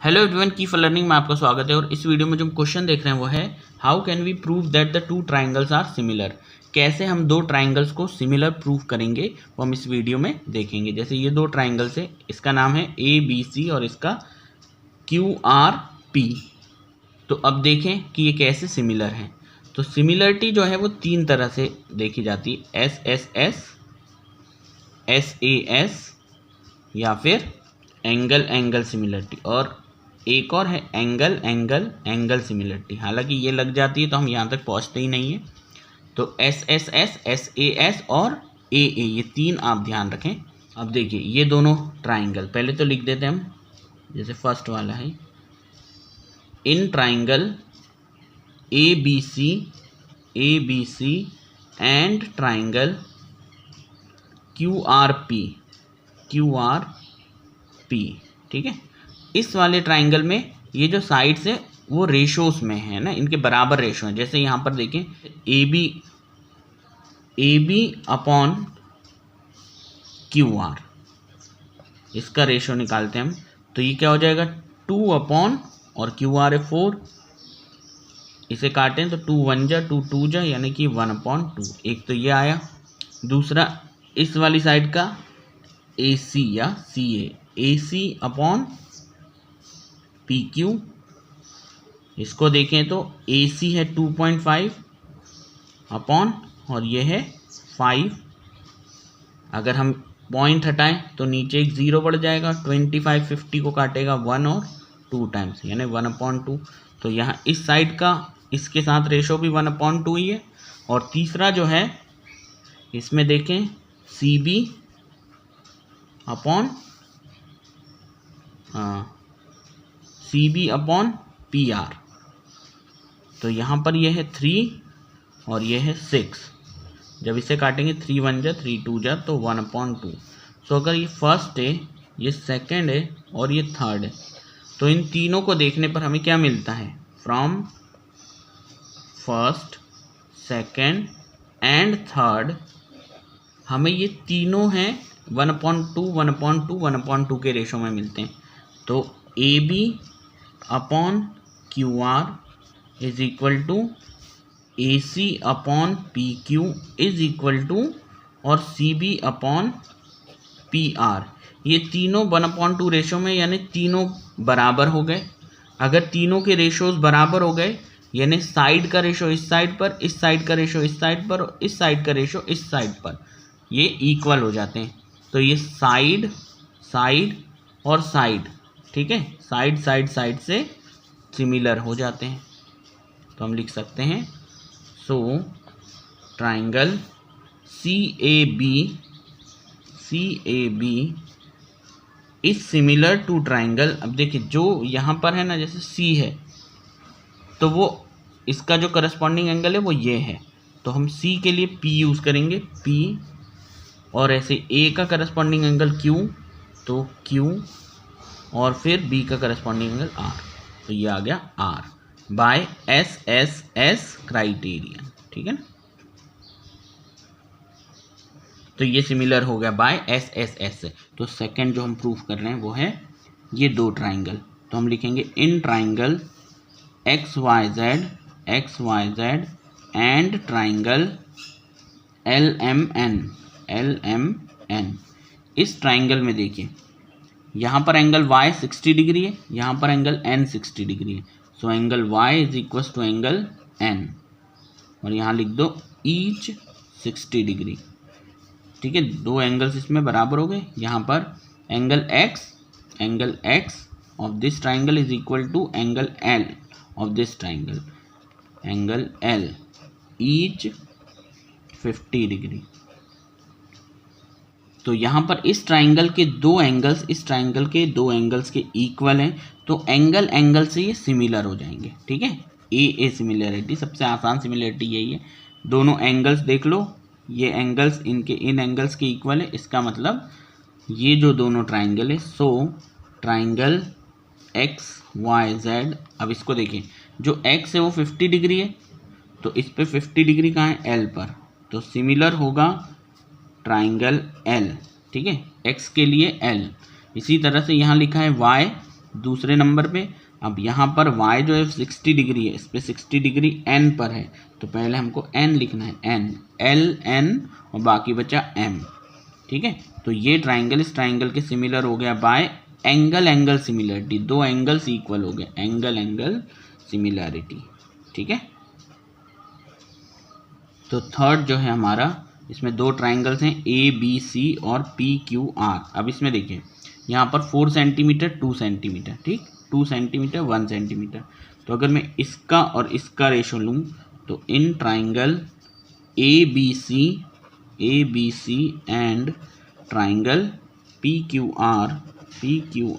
Hello everyone, की for learning में आपका स्वागत है। और इस वीडियो में जो हम क्वेश्चन देख रहे हैं वो है how can we prove that the two triangles are similar. कैसे हम दो ट्राइंगल्स को सिमिलर प्रूव करेंगे वो हम इस वीडियो में देखेंगे। जैसे ये दो ट्राइंगल्स है, इसका नाम है ABC और इसका QRP। तो अब देखें कि ये कैसे सिमिलर हैं। तो सिमिलरिटी जो है वो तीन तरह से देखी जाती है, SSS, SAS या फिर एंगल एंगल सिमिलरिटी, और एक और है एंगल एंगल एंगल सिमिलरिटी। हालांकि ये लग जाती है तो हम यहाँ तक पहुँचते ही नहीं है। तो SSS, SAS और AA, ये तीन आप ध्यान रखें। अब देखिए ये दोनों ट्राइंगल पहले तो लिख देते हैं हम। जैसे फर्स्ट वाला है, in triangle ABC and triangle QRP, ठीक है। इस वाले ट्राइंगल में ये जो साइड्स है वो रेशोस में है ना, इनके बराबर रेशो है। जैसे यहाँ पर देखें AB अपॉन QR, इसका रेशो निकालते हैं हम। तो ये क्या हो जाएगा, 2 अपॉन, और QR है 4, इसे काटें तो 2 1 जा 2 2 जा, यानी कि 1/2। एक तो ये आया। दूसरा इस वाली साइड का AC या CA, AC अपॉन PQ। इसको देखें तो AC है 2.5 अपॉन, और ये है 5। अगर हम पॉइंट हटाएं तो नीचे एक 0 बढ़ जाएगा। 25 50 को काटेगा 1 और 2 टाइम्स, यानी 1/2। तो यहाँ इस साइड का इसके साथ रेशो भी 1/2 ही है। और तीसरा जो है इसमें देखें CB upon CB upon PR। तो यहाँ पर ये है 3 और ये है 6। जब इसे काटेंगे 3 1 जा 3 2 जा तो 1/2। सो अगर ये फर्स्ट है, ये सेकंड है और ये थर्ड है, तो इन तीनों को देखने पर हमें क्या मिलता है, from first second and third हमें ये तीनों हैं 1/2 1/2 1/2 के रेशो में मिलते हैं। तो AB upon QR is equal to AC upon PQ is equal to, और CB अपॉन PR। ये तीनों 1/2 रेशो में, यानी तीनों बराबर हो गए। अगर तीनों के रेशोज बराबर हो गए, यानी साइड का रेशो इस साइड पर, इस साइड का रेशो इस साइड पर, और इस साइड का रेशो इस साइड पर, ये इक्वल हो जाते हैं। तो ये साइड साइड और साइड, ठीक है, साइड साइड साइड से सिमिलर हो जाते हैं। तो हम लिख सकते हैं so triangle CAB is similar to triangle. अब देखिए जो यहाँ पर है ना, जैसे C है तो वो इसका जो करस्पॉन्डिंग एंगल है वो ये है, तो हम C के लिए P यूज़ करेंगे, P। और ऐसे A का करस्पॉन्डिंग एंगल Q, तो Q, और फिर B का करस्पॉन्डिंग एंगल R, तो ये आ गया R बाय SSS क्राइटेरियन, ठीक है ना। तो ये सिमिलर हो गया बाय SSS से। तो सेकंड जो हम प्रूफ कर रहे हैं वो है ये दो ट्राइंगल। तो हम लिखेंगे in triangle XYZ and triangle LMN। इस ट्राइंगल में देखिए यहाँ पर एंगल Y 60 डिग्री है, यहाँ पर एंगल N 60 डिग्री है। So angle Y is equal to angle N, और यहाँ लिख दो ईच 60 डिग्री, ठीक है। दो एंगल्स इसमें बराबर हो गए। यहाँ पर angle X of this triangle is equal to angle L of this triangle, angle L each 50 degree. तो यहाँ पर इस ट्राइंगल के दो एंगल्स इस ट्राइंगल के दो एंगल्स के इक्वल हैं, तो एंगल एंगल से ये सिमिलर हो जाएंगे, ठीक है। AA सिमिलरिटी, सबसे आसान सिमिलरिटी यही है। दोनों एंगल्स देख लो, ये एंगल्स इनके इन एंगल्स के इक्वल है, इसका मतलब ये जो दोनों ट्राइंगल है, सो ट्राइंगल XYZ। अब इसको देखिए, जो X है वो 50 डिग्री है, तो इस पे 50 डिग्री कहाँ है, L पर, तो सिमिलर होगा ट्राइंगल L, ठीक है, X के लिए L। इसी तरह से यहाँ लिखा है Y, दूसरे नंबर पे। अब यहाँ पर y जो है 60 डिग्री है, इस पर 60 डिग्री n पर है, तो पहले हमको n लिखना है, n, l n और बाकी बचा m। ठीक है, तो ये ट्राइंगल इस ट्राइंगल के सिमिलर हो गया बाय एंगल एंगल सिमिलरिटी, दो एंगल्स इक्वल हो गए, एंगल एंगल सिमिलरिटी। ठीक है, तो थर्ड जो है हमारा, इसमें दो ट्राइंगल्स हैं ए बी सी और पी क्यू आर। अब इसमें देखिए यहाँ पर 4 सेंटीमीटर 2 सेंटीमीटर, ठीक, 2 सेंटीमीटर 1 सेंटीमीटर। तो अगर मैं इसका और इसका रेशो लूँ तो इन triangle A B C and triangle P Q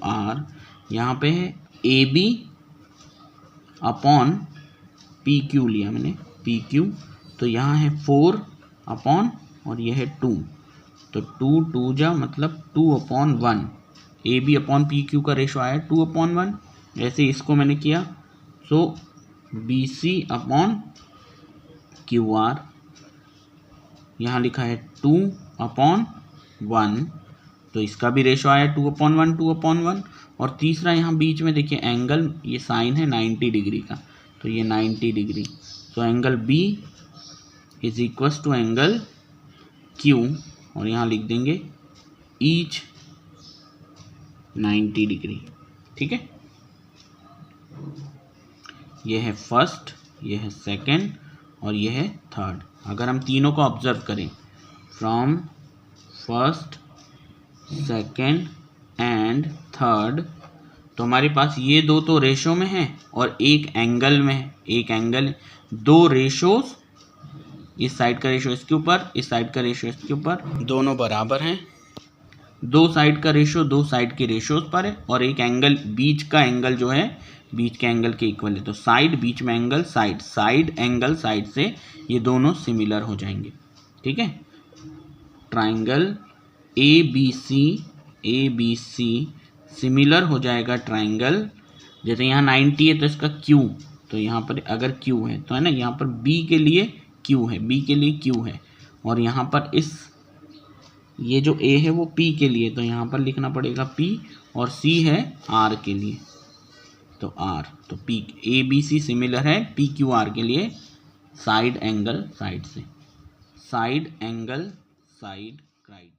R, यहाँ पे है A B upon P Q लिया मैंने, पी क्यू, तो यहाँ है 4 अपॉन और यह है 2, तो 2 जा मतलब 2/1, A B upon P Q का रेशो आया 2/1। ऐसे इसको मैंने किया, so B C upon Q R, यहाँ लिखा है 2/1, तो इसका भी रेशो आया 2/1। और तीसरा यहाँ बीच में देखिए एंगल, ये साइन है 90 डिग्री का, तो ये 90 डिग्री, तो angle B is equals to angle Q, और यहाँ लिख देंगे ईच 90 डिग्री। ठीक है, ये है फर्स्ट, ये है सेकंड और ये है थर्ड। अगर हम तीनों को ऑब्जर्व करें from first second and third, तो हमारे पास ये दो तो रेशो में है और एक एंगल में है, एक एंगल, दो रेशोस, इस साइड का रेशो इसके ऊपर, इस साइड का रेशो इसके ऊपर, दोनों बराबर हैं, दो साइड का रेशो दो साइड के रेशोस पर है, और एक एंगल, बीच का एंगल जो है बीच के एंगल के इक्वल है, तो साइड बीच में angle, side side angle side से, ये दोनों सिमिलर हो जाएंगे। ठीक है, triangle A B C similar हो जाएगा ट्राइंगल, जैसे यहाँ 90 है तो इसका Q, तो यहाँ पर अगर Q है तो है ना, यहाँ पर B के लिए Q है, B के लिए Q है, और यहाँ पर इस ये जो A है वो P के लिए, तो यहाँ पर लिखना पड़ेगा P, और C है R के लिए, तो R, तो P A B C similar है P Q R के लिए साइड एंगल साइड से, साइड एंगल साइड राइट।